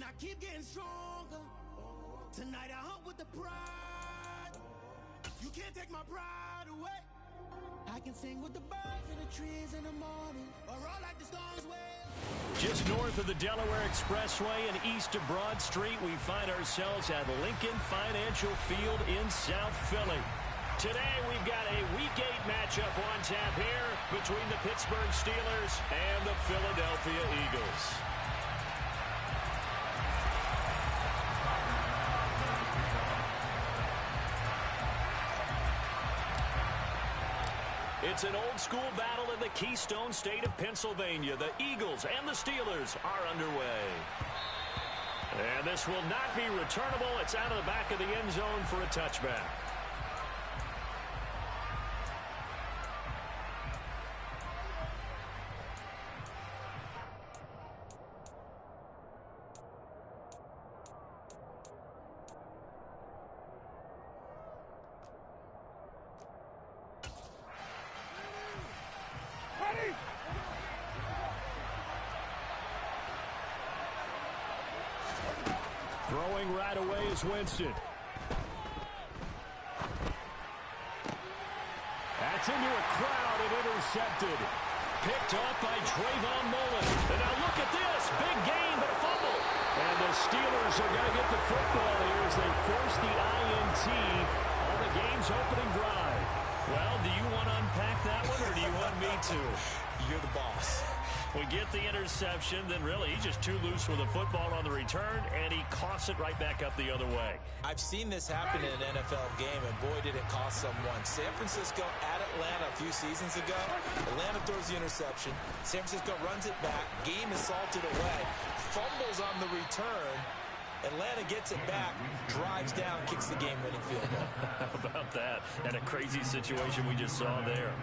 I keep getting stronger. Tonight I hunt with the pride. You can't take my pride away. I can sing with the birds and the trees in the morning, or roll like the stars wail. Just north of the Delaware Expressway and east of Broad Street, we find ourselves at Lincoln Financial Field in South Philly. Today we've got a Week 8 matchup on tap here between the Pittsburgh Steelers and the Philadelphia Eagles. It's an old-school battle in the Keystone State of Pennsylvania. The Eagles and the Steelers are underway. And this will not be returnable. It's out of the back of the end zone for a touchback. Throwing right away is Winston. That's into a crowd and intercepted. Picked off by Trayvon Mullen. And now look at this. Big gain, but a fumble. And the Steelers are going to get the football here as they force the INT on the game's opening drive. Well, do you want to unpack that one, or do you want me to? You're the boss. We get the interception, then really he's just too loose with the football on the return, and he coughs it right back up the other way. I've seen this happen in an NFL game, and boy, did it cost someone. San Francisco at Atlanta a few seasons ago. Atlanta throws the interception. San Francisco runs it back. Game is salted away. Fumbles on the return. Atlanta gets it back, drives down, kicks the game-winning field goal. How about that? And a crazy situation we just saw there.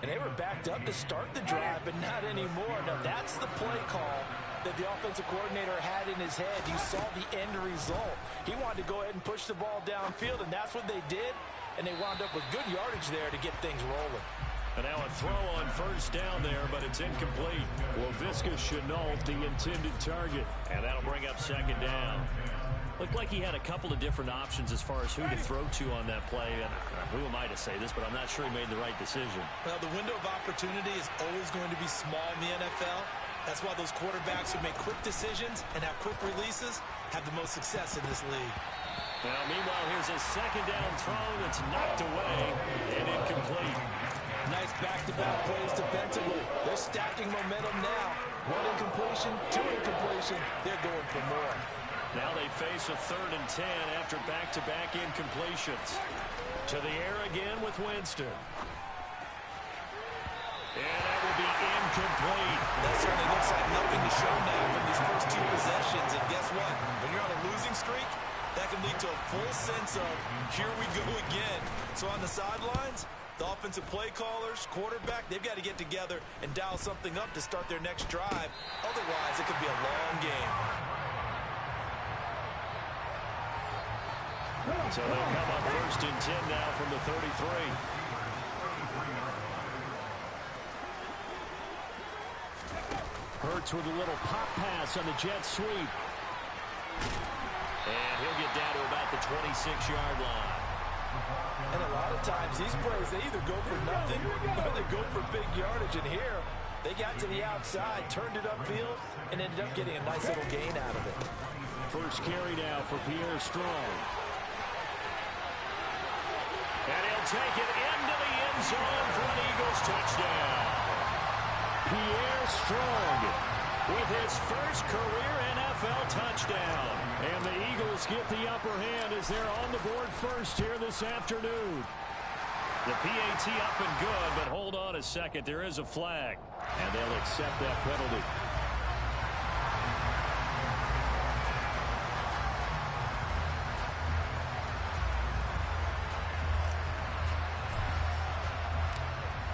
And they were backed up to start the drive, but not anymore. Now, that's the play call that the offensive coordinator had in his head. You saw the end result. He wanted to go ahead and push the ball downfield, and that's what they did. And they wound up with good yardage there to get things rolling. And now a throw on first down there, but it's incomplete. Laviska Shenault, the intended target. And that'll bring up second down. Looked like he had a couple of different options as far as who to throw to on that play. And who am I to say this, but I'm not sure he made the right decision. Well, the window of opportunity is always going to be small in the NFL. That's why those quarterbacks who make quick decisions and have quick releases have the most success in this league. Now, meanwhile, here's a second down throw that's knocked away and incomplete. Nice back-to-back plays defensively. They're stacking momentum now. One incompletion, two incompletion. They're going for more. Now they face a 3rd and 10 after back-to-back incompletions. To the air again with Winston. And that will be incomplete. That certainly looks like nothing to show now from these first two possessions. And guess what? When you're on a losing streak, that can lead to a full sense of, here we go again. So on the sidelines, the offensive play callers, quarterback, they've got to get together and dial something up to start their next drive. Otherwise, it could be a long game. So they'll come up 1st and 10 now from the 33. Hurts with a little pop pass on the jet sweep. And he'll get down to about the 26-yard line. And a lot of times, these plays, they either go for nothing or they go for big yardage. And here, they got to the outside, turned it upfield, and ended up getting a nice little gain out of it. First carry now for Pierre Strong. And he'll take it into the end zone for an Eagles touchdown. Pierre Strong with his first career NFL touchdown. And the Eagles get the upper hand as they're on the board first here this afternoon. The PAT up and good, but hold on a second. There is a flag, and they'll accept that penalty.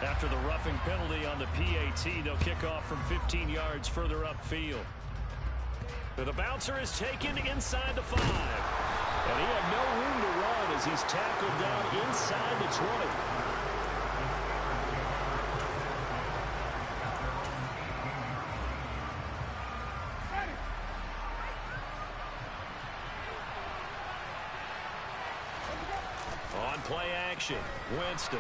After the roughing penalty on the PAT, they'll kick off from 15 yards further upfield. But the bouncer is taken inside the 5. And he had no room to run as he's tackled down inside the 20. play action. Winston.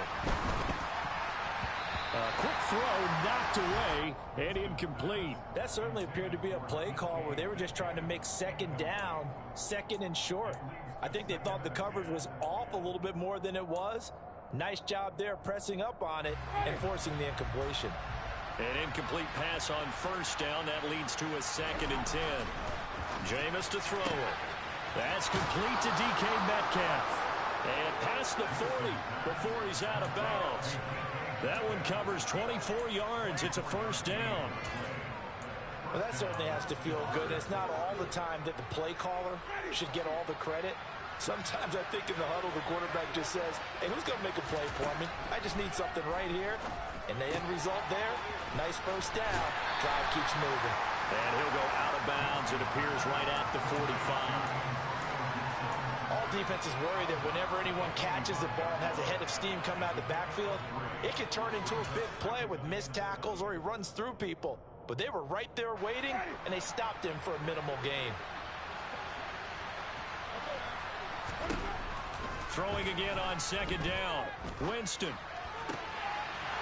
Quick throw, knocked away, and incomplete. That certainly appeared to be a play call where they were just trying to make second down, second and short. I think they thought the coverage was off a little bit more than it was. Nice job there pressing up on it and forcing the incompletion. An incomplete pass on first down. That leads to a 2nd and 10. Jameis to throw it. That's complete to DK Metcalf. And past the 40 before he's out of bounds. That one covers 24 yards. It's a first down. Well, that certainly has to feel good. It's not all the time that the play caller should get all the credit. Sometimes I think in the huddle, the quarterback just says, hey, who's going to make a play for me? I just need something right here. And the end result there, nice first down. Drive keeps moving. And he'll go out of bounds. It appears right at the 45. All defenses worry that whenever anyone catches the ball and has a head of steam coming out of the backfield, it can turn into a big play with missed tackles or he runs through people. But they were right there waiting, and they stopped him for a minimal gain. Throwing again on 2nd down. Winston.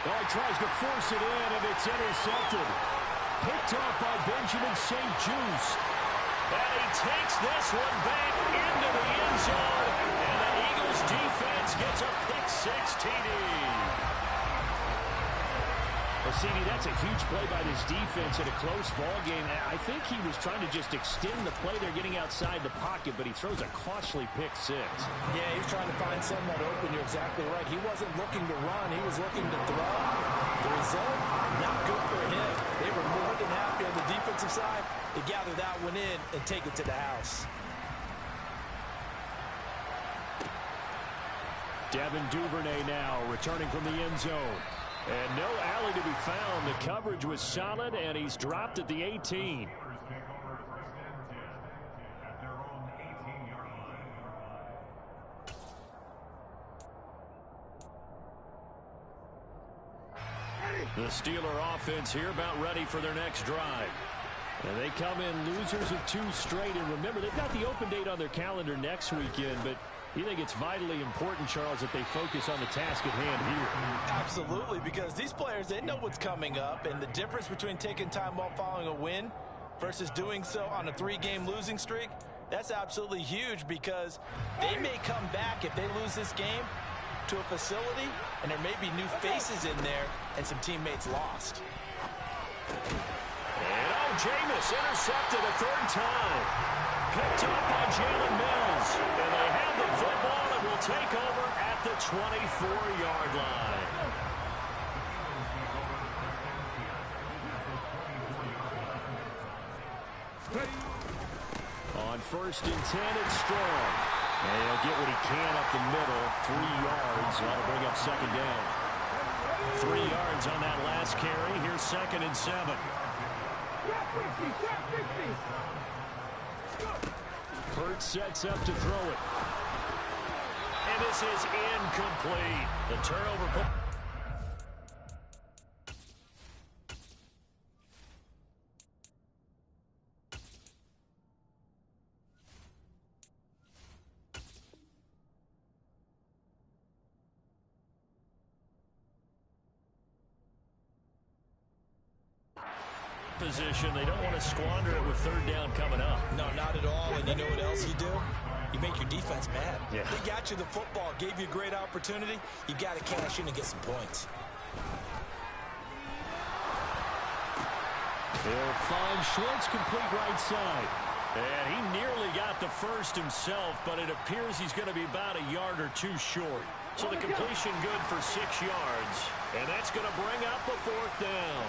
Oh, he tries to force it in, and it's intercepted. Picked off by Benjamin St. Juste. And he takes this one back into the end zone. And the Eagles defense gets a pick-6 TD. Well, CD, that's a huge play by this defense in a close ball game. I think he was trying to just extend the play. They're getting outside the pocket, but he throws a costly pick-6. Yeah, he was trying to find someone open. You're exactly right. He wasn't looking to run. He was looking to throw. The result, not good for him. They were more than happy on the defensive side to gather that one in and take it to the house. Devin Duvernay now returning from the end zone. And no alley to be found. The coverage was solid, and he's dropped at the 18. The Steeler offense here about ready for their next drive. And they come in losers of 2 straight. And remember, they've got the open date on their calendar next weekend, but you think it's vitally important, Charles, that they focus on the task at hand here? Absolutely, because these players, they know what's coming up, and the difference between taking time off following a win versus doing so on a 3-game losing streak, that's absolutely huge because they may come back if they lose this game to a facility, and there may be new faces in there and some teammates lost. And Jameis intercepted a 3rd time. Picked up by Jalen Mills. And they have the football and will take over at the 24-yard line. On 1st and 10, it's Strong. And he'll get what he can up the middle. 3 yards. That'll bring up 2nd down. 3 yards on that last carry. Here's 2nd and 7. Hurt sets up to throw it. And this is incomplete. The turnover. Position. They don't want to squander it with 3rd down coming up. No, not at all. And you know what else you do? You make your defense mad. Yeah. They got you the football, gave you a great opportunity. You got to cash in and get some points. They'll find Schwartz complete right side. And he nearly got the first himself, but it appears he's going to be about a yard or 2 short. So the completion good for 6 yards. And that's going to bring up a 4th down.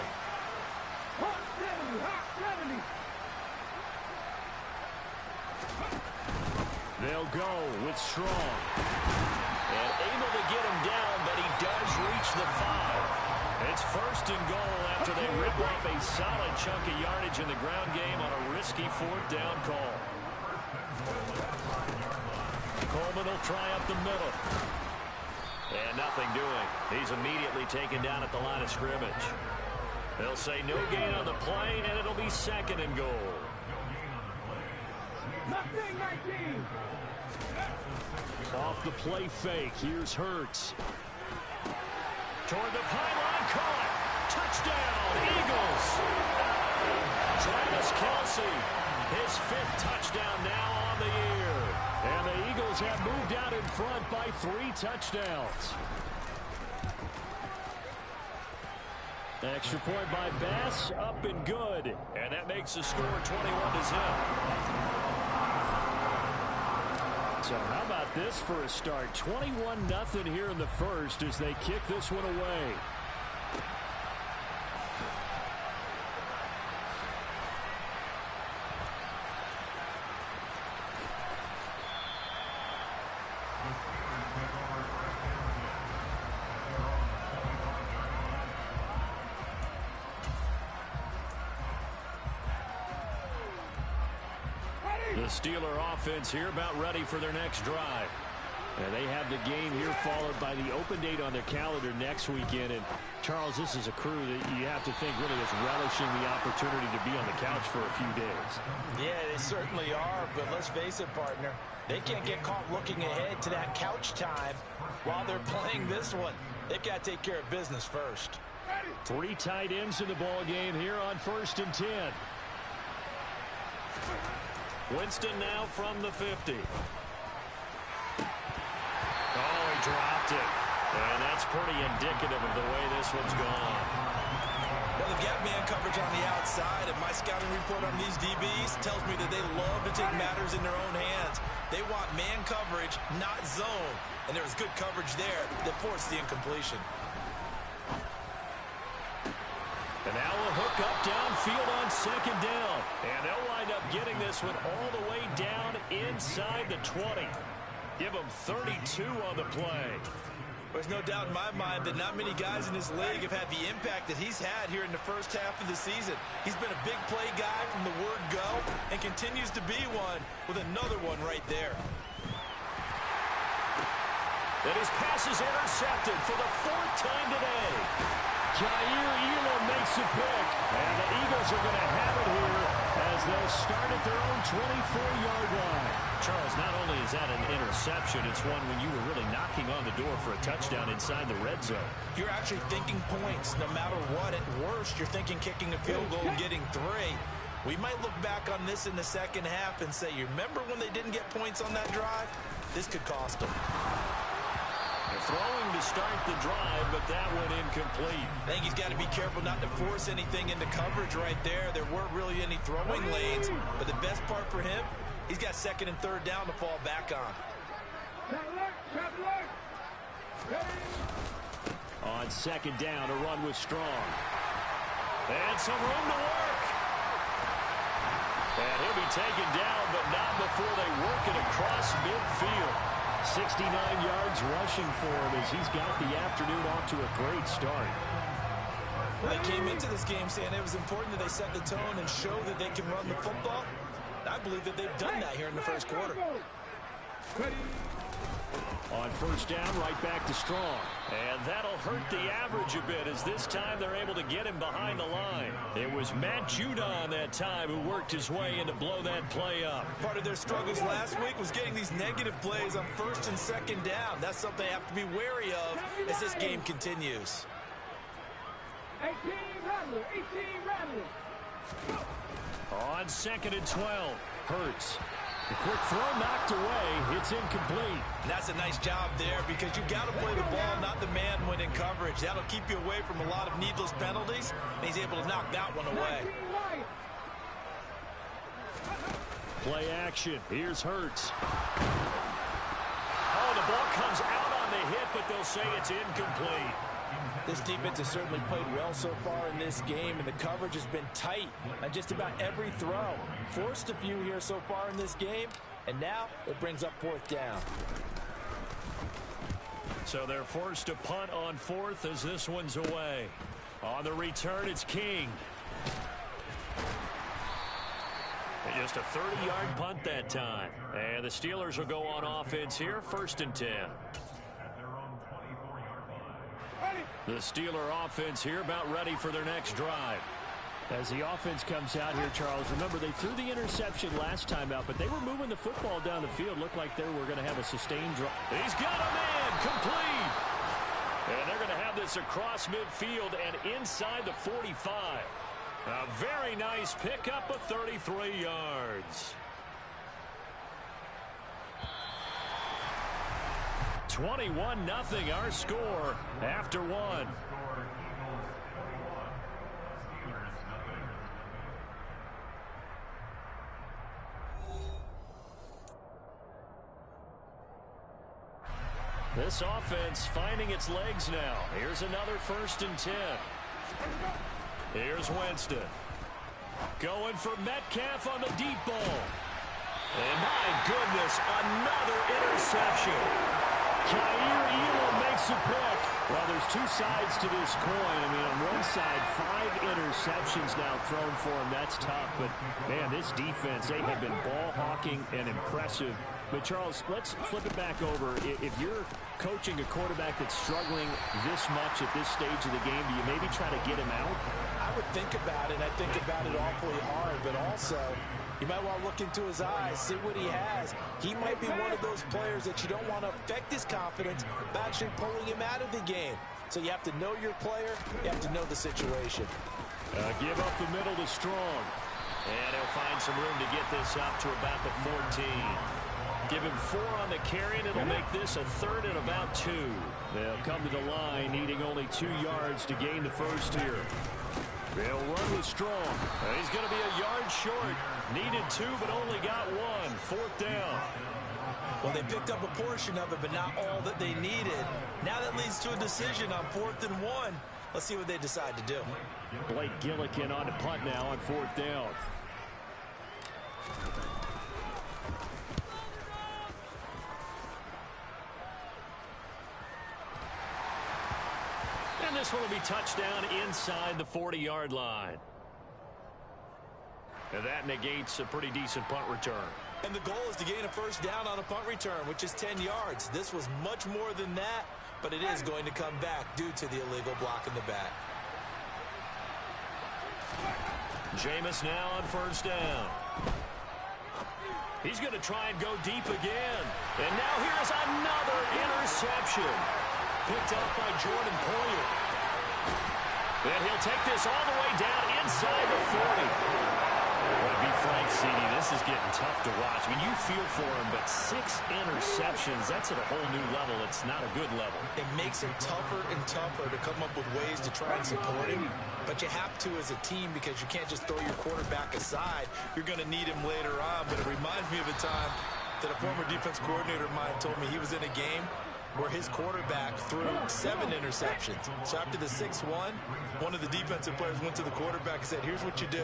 They'll go with Strong. And able to get him down, but he does reach the 5. It's 1st and goal after they rip off a solid chunk of yardage in the ground game on a risky 4th down call. Coleman will try up the middle. And nothing doing. He's immediately taken down at the line of scrimmage. They'll say no gain on the play, and it'll be 2nd and goal. Off the play fake. Here's Hurts. Toward the pylon, caught. Touchdown, Eagles. Travis Kelce, his 5th touchdown now on the year. And the Eagles have moved out in front by 3 touchdowns. Extra point by Bass, up and good. And that makes the score 21-0. So how about this for a start? 21-0 here in the first as they kick this one away. The Steeler offense here about ready for their next drive. And they have the game here followed by the open date on their calendar next weekend. And, Charles, this is a crew that you have to think really is relishing the opportunity to be on the couch for a few days. Yeah, they certainly are, but let's face it, partner. They can't get caught looking ahead to that couch time while they're playing this one. They've got to take care of business first. 3 tight ends in the ball game here on 1st and 10. Winston now from the 50. Oh, he dropped it. And that's pretty indicative of the way this one's gone. Well, they've got man coverage on the outside, and my scouting report on these DBs tells me that they love to take matters in their own hands. They want man coverage, not zone. And there was good coverage there that forced the incompletion. And now a hook up downfield on 2nd down. And they'll wind up getting this one all the way down inside the 20. Give them 32 on the play. There's no doubt in my mind that not many guys in this league have had the impact that he's had here in the first half of the season. He's been a big play guy from the word go and continues to be one with another one right there. And his pass is intercepted for the 4th time today. Jair Elam makes a pick, and the Eagles are going to have it here as they'll start at their own 24-yard line. Charles, not only is that an interception, it's one when you were really knocking on the door for a touchdown inside the red zone. You're actually thinking points no matter what. At worst, you're thinking kicking a field goal and getting 3. We might look back on this in the second half and say, you remember when they didn't get points on that drive? This could cost them. Throwing to start the drive, but that one incomplete. I think he's got to be careful not to force anything into coverage right there. There weren't really any throwing lanes, but the best part for him, he's got 2nd and 3rd down to fall back on. On 2nd down, a run with Strong. And some room to work. And he'll be taken down, but not before they work it across midfield. 69 yards rushing for him as he's got the afternoon off to a great start. Well, they came into this game saying it was important that they set the tone and show that they can run the football. I believe that they've done that here in the first quarter. On 1st down, right back to Strong. And that'll hurt the average a bit as this time they're able to get him behind the line. It was Matt Judon that time who worked his way in to blow that play up. Part of their struggles last week was getting these negative plays on 1st and 2nd down. That's something they have to be wary of as this game continues. 18 Rattler. On 2nd and 12, Hurts. The quick throw knocked away. It's incomplete. And that's a nice job there because you've got to play the ball, not the man when in coverage. That'll keep you away from a lot of needless penalties, and he's able to knock that one away. Play action. Here's Hurts. Oh, the ball comes out on the hit, but they'll say it's incomplete. This defense has certainly played well so far in this game, and the coverage has been tight on just about every throw. Forced a few here so far in this game, and now it brings up 4th down. So they're forced to punt on 4th as this one's away. On the return, it's King. And just a 30-yard punt that time. And the Steelers will go on offense here, 1st and 10. The Steeler offense here about ready for their next drive. As the offense comes out here, Charles, remember they threw the interception last time out, but they were moving the football down the field. Looked like they were going to have a sustained drive. He's got a man, complete. And they're going to have this across midfield and inside the 45. A very nice pickup of 33 yards. 21-0 our score after one. This offense finding its legs now. Here's another 1st and 10. Here's Winston. Going for Metcalf on the deep ball. And my goodness, another interception. Jair Elam makes a pick. Well, there's two sides to this coin. I mean, on one side, 5 interceptions now thrown for him. That's tough. But, man, this defense, they have been ball hawking and impressive. But, Charles, let's flip it back over. If you're coaching a quarterback that's struggling this much at this stage of the game, do you maybe try to get him out? I would think about it. I think about it awfully hard. But also, you might want to look into his eyes, see what he has. He might be one of those players that you don't want to affect his confidence by actually pulling him out of the game. So you have to know your player. You have to know the situation. Give up the middle to Strong. And he'll find some room to get this up to about the 14. Give him 4 on the carry, and it'll make this a 3rd and about 2. They'll come to the line, needing only 2 yards to gain the first here. They'll run with Strong. He's going to be a yard short. Needed 2, but only got 1. 4th down. Well, they picked up a portion of it, but not all that they needed. Now that leads to a decision on 4th and 1. Let's see what they decide to do. Blake Gillikin on to punt now on 4th down. And this one will be touchdown inside the 40-yard line. And that negates a pretty decent punt return. And the goal is to gain a 1st down on a punt return, which is 10 yards. This was much more than that, but it is going to come back due to the illegal block in the back. Jameis now on 1st down. He's going to try and go deep again. And now here's another interception. Picked up by Jordan Poyer. And he'll take this all the way down inside the 40. Well, to be frank, CD, this is getting tough to watch. I mean, you feel for him, but 6 interceptions, that's at a whole new level. It's not a good level. It makes it tougher and tougher to come up with ways to try and support him. But you have to as a team because you can't just throw your quarterback aside. You're going to need him later on. But it reminds me of a time that a former defense coordinator of mine told me he was in a game where his quarterback threw 7 interceptions. So after the 6th one of the defensive players went to the quarterback and said, here's what you do.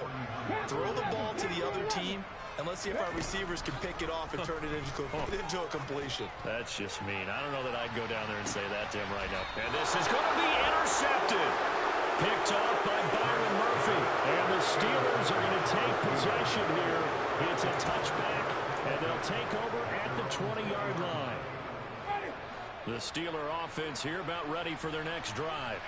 Throw the ball to the other team, and let's see if our receivers can pick it off and turn it into a completion. That's just mean. I don't know that I'd go down there and say that to him right now. And this is going to be intercepted. Picked off by Byron Murphy. And the Steelers are going to take possession here. It's a touchback, and they'll take over at the 20-yard line. The Steeler offense here about ready for their next drive.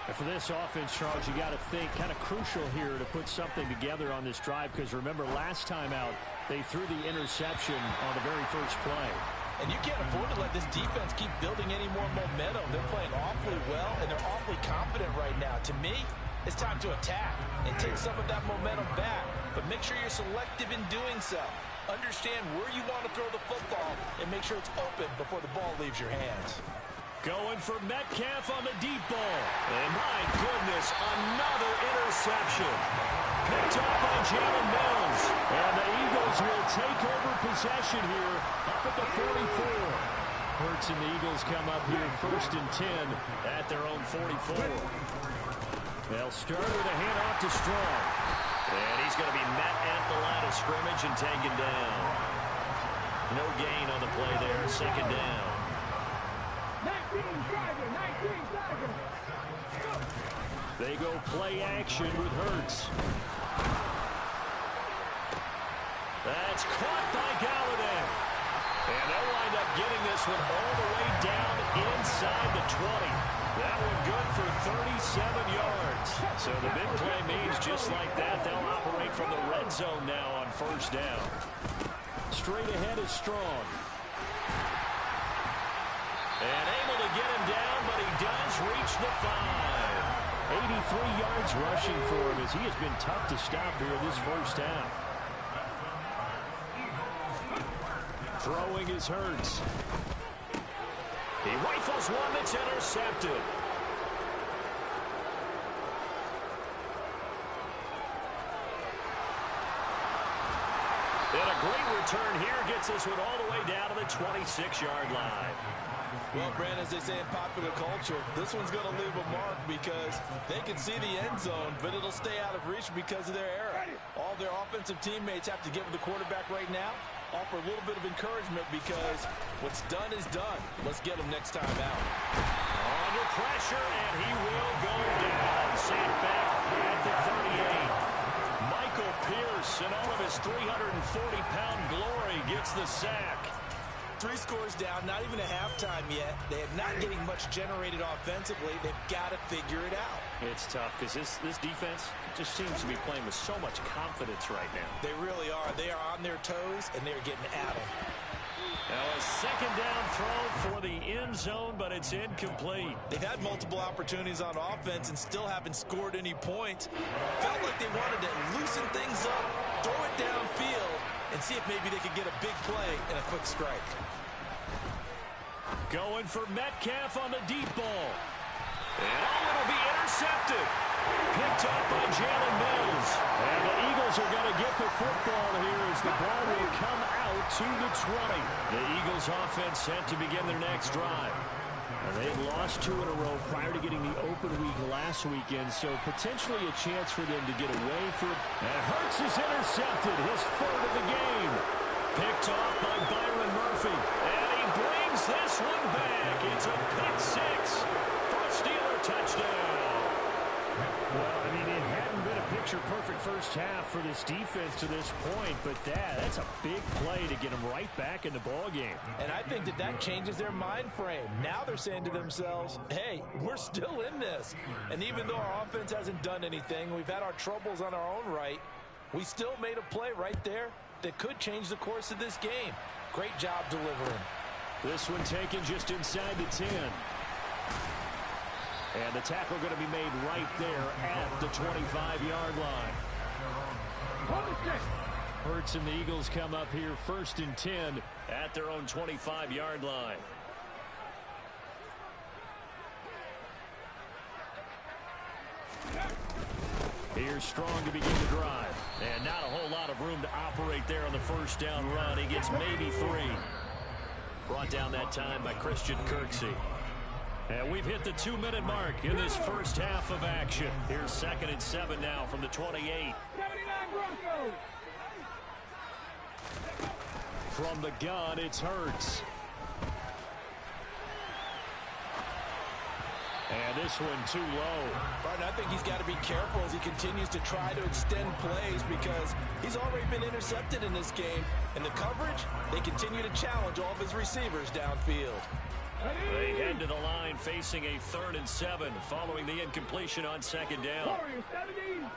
And for this offense, Charles, you got to think kind of crucial here to put something together on this drive because remember last time out they threw the interception on the very first play. And you can't afford to let this defense keep building any more momentum. They're playing awfully well, and they're awfully confident right now. To me, it's time to attack and take some of that momentum back. But make sure you're selective in doing so. Understand where you want to throw the football and make sure it's open before the ball leaves your hands. Going for Metcalf on the deep ball. And my goodness, another interception. Picked up by Jalen Mills. And the Eagles will take over possession here up at the 44. Hurts and the Eagles come up here 1st and 10 at their own 44. They'll start with a handoff to Strong. And he's going to be met at the line of scrimmage and taken down. No gain on the play there. 2nd down. 19 Tiger. They go play action with Hurts. That's caught by Galladay. And they'll wind up getting this one all the way down inside the 20. That one good for 37 yards. So the big play means just like that, they'll operate from the red zone now on first down. Straight ahead is Strong. And able to get him down, but he does reach the 5. 83 yards rushing for him as he has been tough to stop here this first half. Throwing is Hurts. He rifles one that's intercepted. And a great return here gets this one all the way down to the 26-yard line. Well, Brandon, as they say in popular culture, this one's going to leave a mark because they can see the end zone, but it'll stay out of reach because of their error. All their offensive teammates have to give the quarterback right now, offer a little bit of encouragement because what's done is done. Let's get him next time out. Under pressure, and he will go down. Sacked back at the 38. Michael Pierce, in all of his 340-pound glory, gets the sack. 3 scores down, not even a halftime yet. They are not getting much generated offensively. They've got to figure it out. It's tough because this defense just seems to be playing with so much confidence right now. They really are. They are on their toes, and they're getting at them. Now a second down throw for the end zone, but it's incomplete. They've had multiple opportunities on offense and still haven't scored any points. Felt like they wanted to loosen things up, throw it downfield, and see if maybe they could get a big play and a quick strike. Going for Metcalf on the deep ball. And it'll be intercepted. Picked up by Jalen Mills. And the Eagles are going to get the football here as the ball will come out to the 20. The Eagles offense set to begin their next drive. And they've lost 2 in a row prior to getting the open week last weekend, so potentially a chance for them to get away from. And Hurts is intercepted, his 3rd of the game. Picked off by Byron Murphy. And he brings this one back. It's a pick 6 for a Steeler touchdown. Well, I mean, it hadn't been a picture-perfect first half for this defense to this point, but that's a big play to get them right back in the ballgame. And I think that changes their mind frame. Now they're saying to themselves, hey, we're still in this. And even though our offense hasn't done anything, we've had our troubles on our own right, we still made a play right there that could change the course of this game. Great job delivering. This one taken just inside the 10. And the tackle going to be made right there at the 25-yard line. Hurts and the Eagles come up here 1st and 10 at their own 25-yard line. Here's Strong to begin the drive. And not a whole lot of room to operate there on the first down run. He gets maybe 3. Brought down that time by Christian Kirksey. And we've hit the 2-minute mark in this first half of action. Here's 2nd and 7 now from the 28. From the gun, it's Hurts. And this one too low. Martin, I think he's got to be careful as he continues to try to extend plays because he's already been intercepted in this game. And the coverage, they continue to challenge all of his receivers downfield. They head to the line facing a 3rd and 7 following the incompletion on 2nd down. Warriors 17,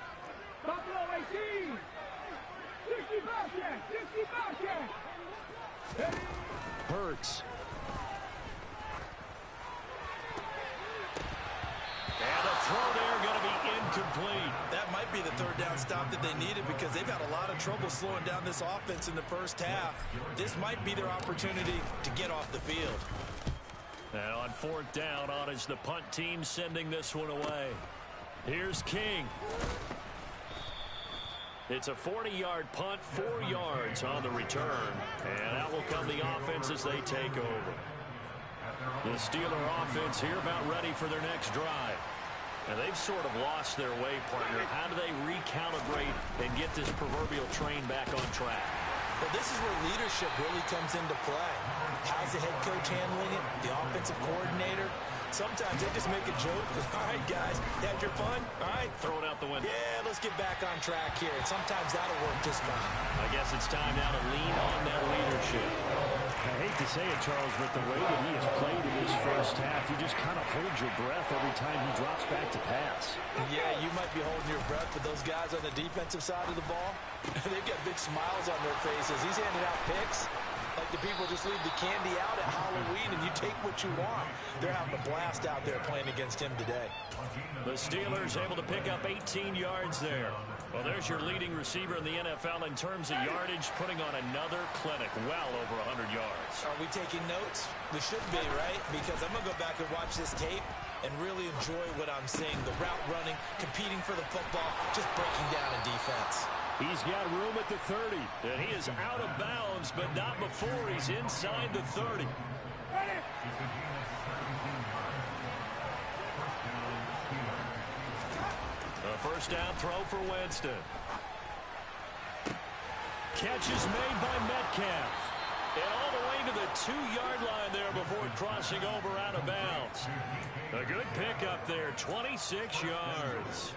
Buffalo 18, 65 check. Hurts. And the throw there going to be incomplete. That might be the 3rd down stop that they needed because they've had a lot of trouble slowing down this offense in the first half. This might be their opportunity to get off the field. And on 4th down, on is the punt team sending this one away. Here's King. It's a 40-yard punt, 4 yards on the return. And out will come the offense as they take over. The Steeler offense here about ready for their next drive. And they've sort of lost their way, partner. How do they recalibrate and get this proverbial train back on track? Well, this is where leadership really comes into play. How's the head coach handling it? The offensive coordinator? Sometimes they just make a joke. All right, guys, you had your fun? All right. Throw it out the window. Yeah, let's get back on track here. And sometimes that'll work just fine. I guess it's time now to lean on that leadership. I hate to say it, Charles, but the way that he has played in this first half, you just kind of hold your breath every time he drops back to pass. Yeah, you might be holding your breath, but those guys on the defensive side of the ball, they've got big smiles on their faces. He's handing out picks like the people just leave the candy out at Halloween and you take what you want. They're having a blast out there playing against him today. The Steelers able to pick up 18 yards there. Well, there's your leading receiver in the NFL in terms of yardage, putting on another clinic, well over 100 yards. Are we taking notes? We should be, right? Because I'm going to go back and watch this tape and really enjoy what I'm seeing. The route running, competing for the football, just breaking down in defense. He's got room at the 30. And he is out of bounds, but not before he's inside the 30. A first down throw for Winston. Catch is made by Metcalf. And all the way to the 2-yard line there before crossing over out of bounds. A good pickup there, 26 yards.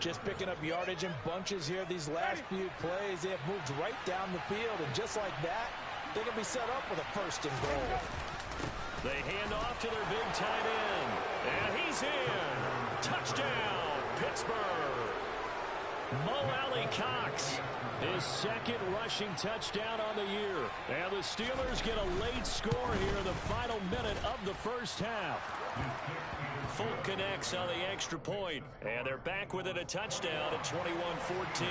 Just picking up yardage in bunches here these last few plays. They have moved right down the field, and just like that, they can be set up with a first and goal. They hand off to their big tight end. And he's in. Touchdown, Pittsburgh. Mo Alley-Cox, his second rushing touchdown on the year. And the Steelers get a late score here in the final minute of the first half. Folk connects on the extra point, and they're back within a touchdown at 21-14.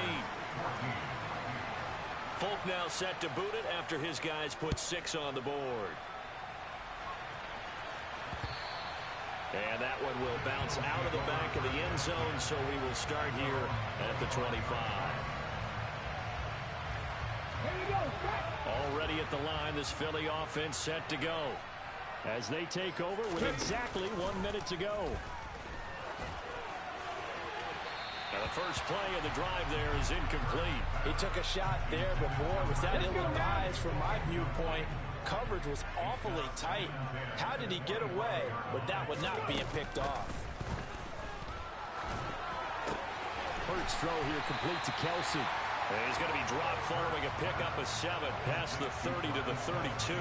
Folk now set to boot it after his guys put 6 on the board. And that one will bounce out of the back of the end zone, so we will start here at the 25. Already at the line, this Philly offense set to go as they take over with exactly 1 minute to go. Now the first play of the drive there is incomplete. He took a shot there, but boy, was that ill-advised from my viewpoint. Coverage was awfully tight. How did he get away with that one not being picked off? Hurts throw here complete to Kelsey. And he's going to be dropped following a pickup of 7 past the 30 to the 32.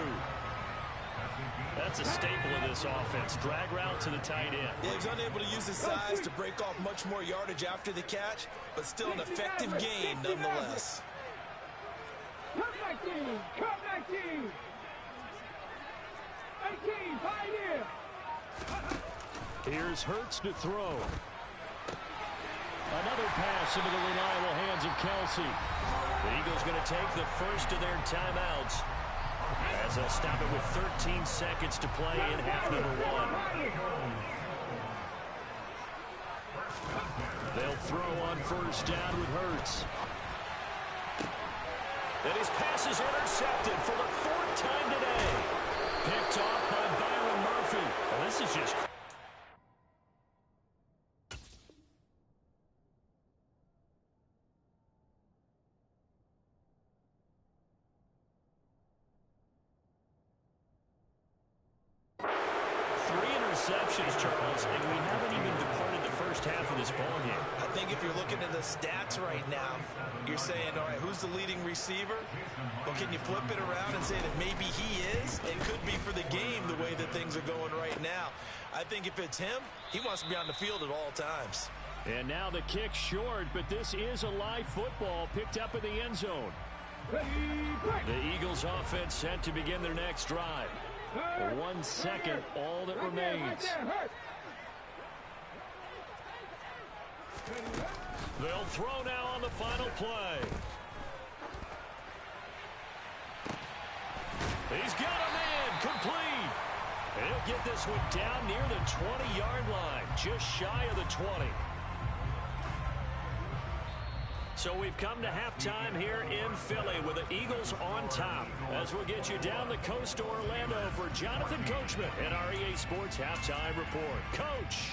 That's a staple of this offense. Drag route to the tight end. Yeah, he was unable to use his size to break off much more yardage after the catch, but still an effective gain nonetheless. Cut 19! Cut 19! 18, Pioneer! Here's Hurts to throw. Another pass into the reliable hands of Kelsey. The Eagles going to take the first of their timeouts as they'll stop it with 13 seconds to play in half number 1. They'll throw on first down with Hurts. And his pass is intercepted for the 4th time today. Picked off by Byron Murphy. Well, this is just... interceptions, Charles, and we haven't even departed the first half of this ballgame. I think if you're looking at the stats right now, you're saying, all right, who's the leading receiver? Well, can you flip it around and say that maybe he is? It could be for the game the way that things are going right now. I think if it's him, he wants to be on the field at all times. And now the kick short, but this is a live football picked up in the end zone. The Eagles offense set to begin their next drive. 1 second, all that remains. They'll throw now on the final play. He's got a man complete. And he'll get this one down near the 20-yard line, just shy of the 20. So we've come to halftime here in Philly with the Eagles on top. As we'll get you down the coast to Orlando for Jonathan Coachman and our EA Sports Halftime Report. Coach.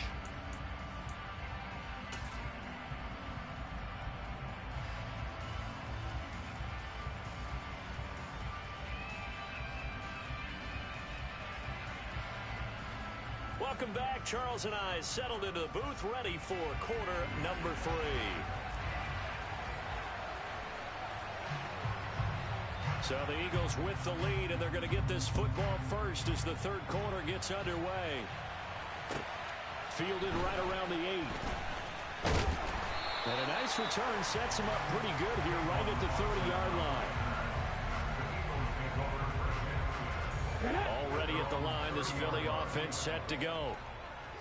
Welcome back. Charles and I settled into the booth ready for quarter number 3. So the Eagles with the lead, and they're going to get this football first as the third quarter gets underway. Fielded right around the 8. And a nice return sets him up pretty good here right at the 30-yard line. Already at the line, this Philly offense set to go.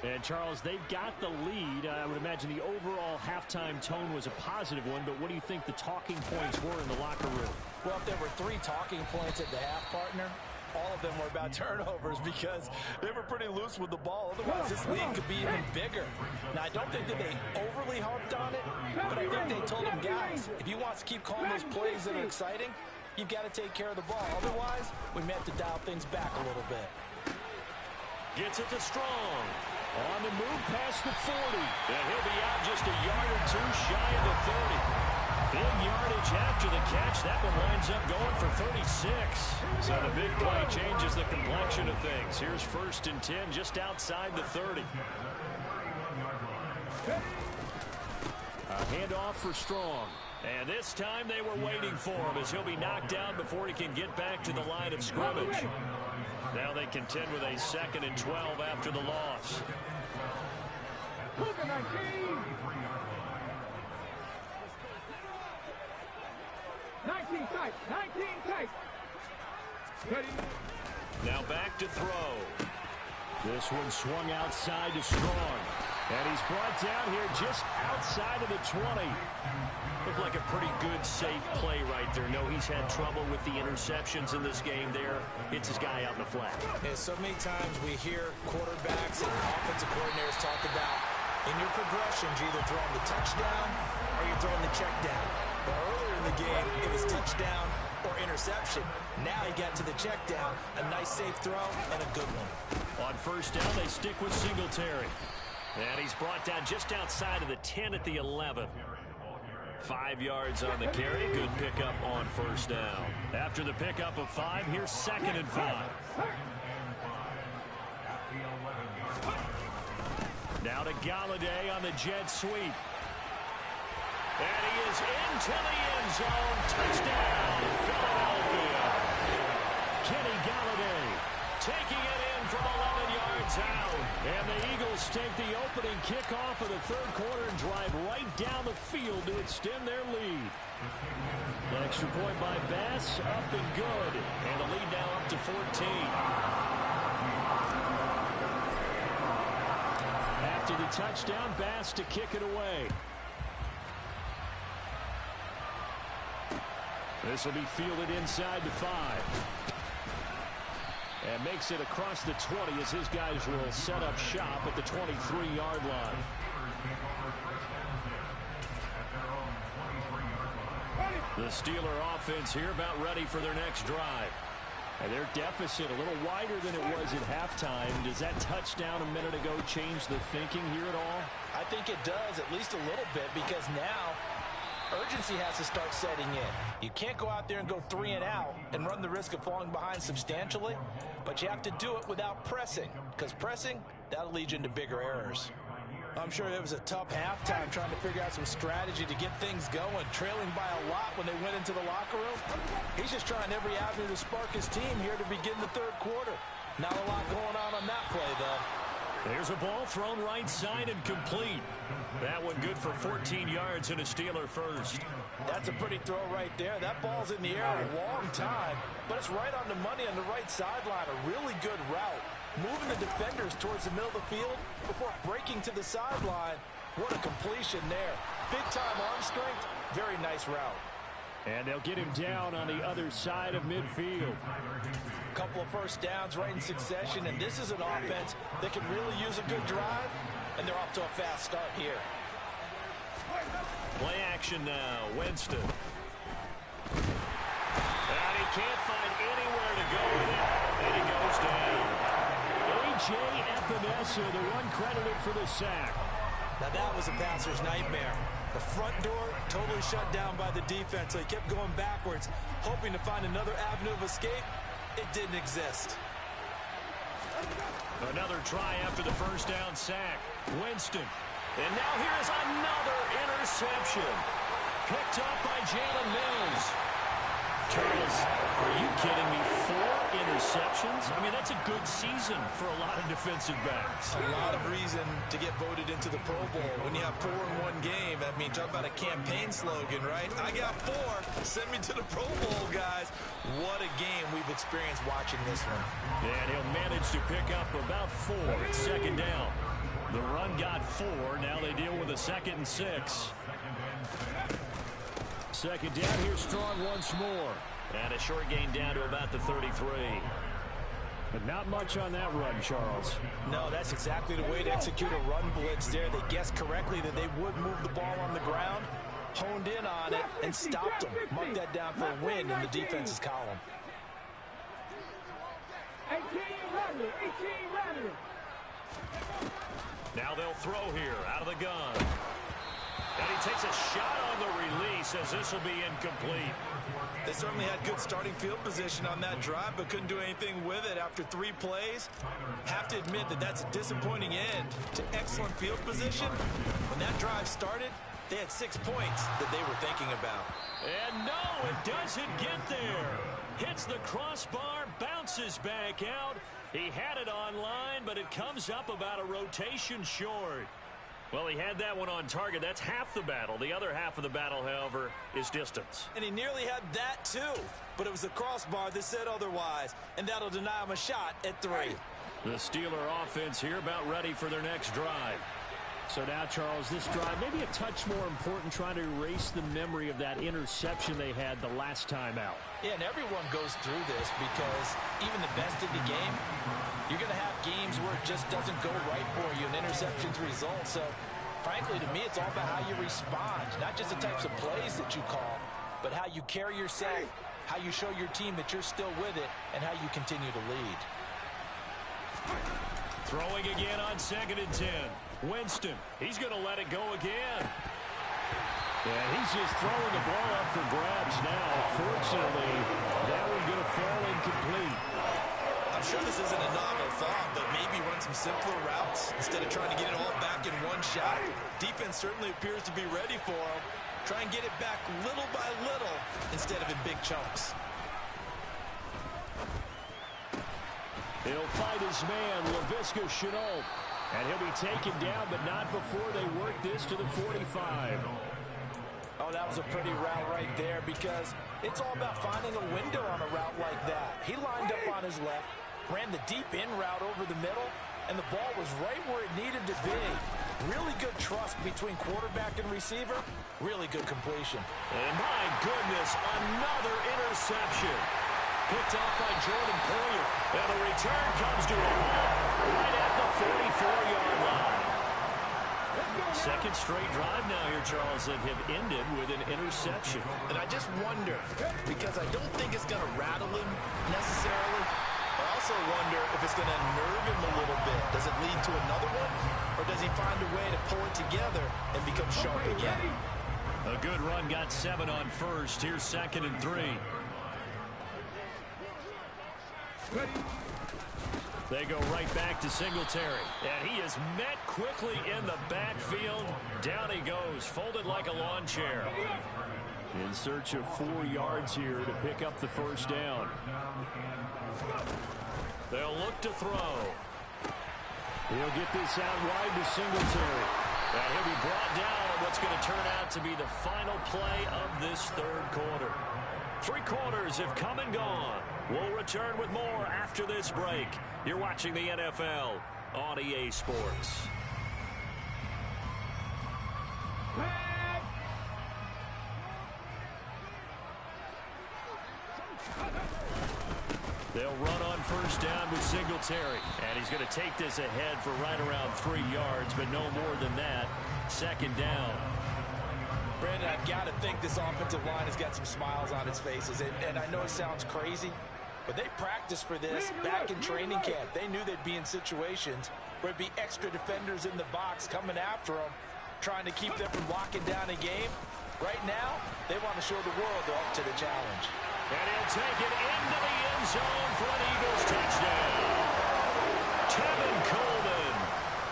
And, Charles, they've got the lead. I would imagine the overall halftime tone was a positive one, but what do you think the talking points were in the locker room? Well, if there were 3 talking points at the half, partner, all of them were about turnovers because they were pretty loose with the ball. Otherwise, this lead could be even bigger. Now, I don't think that they overly harped on it, but I think they told them, guys, if you want to keep calling those plays that are exciting, you've got to take care of the ball. Otherwise, we may have to dial things back a little bit. Gets it to Strong. On the move past the 40. And he'll be out just a yard or 2 shy of the 30. Big yardage after the catch. That one winds up going for 36. So the big play changes the complexion of things. Here's 1st and 10 just outside the 30. A handoff for Strong. And this time they were waiting for him as he'll be knocked down before he can get back to the line of scrimmage. Now they contend with a 2nd and 12 after the loss. 19 tight. 19 tight. Now back to throw. This one swung outside to Strong. And he's brought down here just outside of the 20. Looked like a pretty good, safe play right there. No, he's had trouble with the interceptions in this game there. Hits his guy out in the flat. And so many times we hear quarterbacks and offensive coordinators talk about in your progressions, you're either throwing the touchdown or you're throwing the check down. But earlier in the game, it was touchdown or interception. Now he got to the check down. A nice safe throw and a good one. On 1st down, they stick with Singletary. And he's brought down just outside of the 10 at the 11. 5 yards on the carry. Good pickup on 1st down. After the pickup of 5, here's 2nd and 5. Now to Galladay on the jet sweep. And he is into the end zone. Touchdown, Philadelphia. Kenny Galladay taking it in from 11 yards out. And the Eagles take the opening kickoff of the third quarter and drive right down the field to extend their lead. The extra point by Bass, up and good. And the lead now up to 14. After the touchdown, Bass to kick it away. This will be fielded inside the 5. And makes it across the 20 as his guys will set up shop at the 23-yard line. The Steeler offense here about ready for their next drive. And their deficit a little wider than it was at halftime. Does that touchdown a minute ago change the thinking here at all? I think it does, at least a little bit, because now urgency has to start setting in. You can't go out there and go 3 and out and run the risk of falling behind substantially, but you have to do it without pressing, because pressing, that'll lead you into bigger errors. I'm sure it was a tough halftime trying to figure out some strategy to get things going, trailing by a lot when they went into the locker room. He's just trying every avenue to spark his team here to begin the third quarter. Not a lot going on that play, though. There's a ball thrown right side and complete. That one good for 14 yards and a Steeler first. That's a pretty throw right there. That ball's in the air a long time, but it's right on the money on the right sideline. A really good route. Moving the defenders towards the middle of the field before breaking to the sideline. What a completion there. Big-time arm strength. Very nice route. And they'll get him down on the other side of midfield. Couple of first downs right in succession, and this is an offense that can really use a good drive, and they're off to a fast start here. Play action now, Winston. And he can't find anywhere to go with it, and he goes down. A.J. Epinesa, the one credited for the sack. Now that was a passer's nightmare. The front door totally shut down by the defense, so he kept going backwards, hoping to find another avenue of escape. It didn't exist. Another try after the first down sack. Winston. And now here's another interception. Picked up by Jalen Mills. Charles, kidding me? 4 interceptions? I mean, that's a good season for a lot of defensive backs. A lot of reason to get voted into the Pro Bowl. When you have 4 in one game, I mean, talk about a campaign slogan, right? I got 4. Send me to the Pro Bowl, guys. What a game we've experienced watching this one. And he'll manage to pick up about 4. It's second down. The run got 4. Now they deal with a 2nd and 6. Second down here, strong once more. And a short gain down to about the 33. But not much on that run, Charles. No, that's exactly the way to execute a run blitz there. They guessed correctly that they would move the ball on the ground, honed in on it, and stopped them. Mark that down for a win in the defense's column. 18 running, 18 running. Now they'll throw here out of the gun. And he takes a shot on the release as this will be incomplete. They certainly had good starting field position on that drive, but couldn't do anything with it after 3 plays. Have to admit that that's a disappointing end to excellent field position. When that drive started, they had 6 points that they were thinking about. And no, it doesn't get there. Hits the crossbar, bounces back out. He had it online, but it comes up about a rotation short. Well, he had that one on target. That's half the battle. The other half of the battle, however, is distance. And he nearly had that, too. But it was the crossbar that said otherwise, and that'll deny him a shot at 3. The Steeler offense here about ready for their next drive. So now, Charles, this drive maybe a touch more important, trying to erase the memory of that interception they had the last time out. Yeah, and everyone goes through this because even the best in the game, you're going to have games where it just doesn't go right for you, and interceptions result. So, frankly, to me, it's all about how you respond, not just the types of plays that you call, but how you carry yourself, how you show your team that you're still with it, and how you continue to lead. Throwing again on 2nd and 10. Winston, he's going to let it go again. And he's just throwing the ball up for grabs now. Fortunately, that one's going to fall incomplete. I'm sure this isn't a novel thought, but maybe run some simpler routes instead of trying to get it all back in one shot. Defense certainly appears to be ready for him. Try and get it back little by little instead of in big chunks. He'll fight his man, Laviska Shenault. And he'll be taken down, but not before they work this to the 45. Oh, that was a pretty route right there because it's all about finding a window on a route like that. He lined up on his left, ran the deep in route over the middle, and the ball was right where it needed to be. Really good trust between quarterback and receiver. Really good completion. And my goodness, another interception. Picked off by Jordan Poyer. And the return comes to a halt right at the 44-yard line. Second straight drive now here, Charles, that have ended with an interception. And I just wonder, because I don't think it's going to rattle him necessarily, I also wonder if it's going to nerve him a little bit. Does it lead to another one? Or does he find a way to pull it together and become sharp again? A good run, got 7 on first. Here's 2nd and 3. They go right back to Singletary. And he is met quickly in the backfield. Down he goes, folded like a lawn chair. In search of 4 yards here to pick up the first down. They'll look to throw. He'll get this out wide to Singletary. And he'll be brought down on what's going to turn out to be the final play of this third quarter. 3 quarters have come and gone. We'll return with more after this break. You're watching the NFL on EA Sports. They'll run on first down with Singletary. And he's going to take this ahead for right around 3 yards, but no more than that. 2nd down. Brandon, I've got to think this offensive line has got some smiles on its faces. And I know it sounds crazy, but they practiced for this back in training camp. They knew they'd be in situations where it'd be extra defenders in the box coming after them, trying to keep them from locking down a game. Right now, they want to show the world they're up to the challenge. And he'll take it into the end zone for an Eagles touchdown. Tevin Coleman,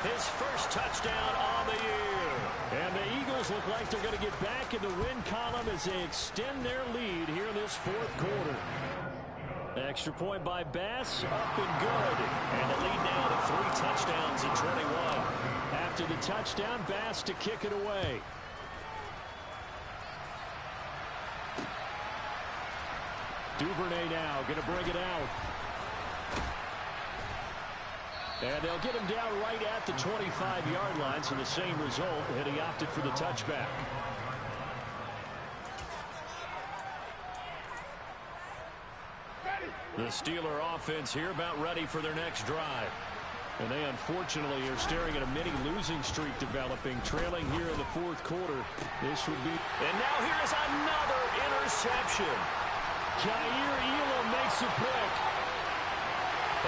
his first touchdown on the year. And the Eagles look like they're going to get back in the win column as they extend their lead here in this 4th quarter. Extra point by Bass, up and good. And the lead now to 3 touchdowns in 21. After the touchdown, Bass to kick it away. Duvernay now going to bring it out. And they'll get him down right at the 25-yard line, so the same result, and he opted for the touchback. The Steeler offense here about ready for their next drive. And they unfortunately are staring at a mini losing streak developing, trailing here in the fourth quarter. This would be... And now here is another interception. Jair Elam makes a pick.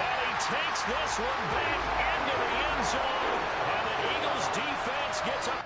And he takes this one back into the end zone. And the Eagles defense gets up.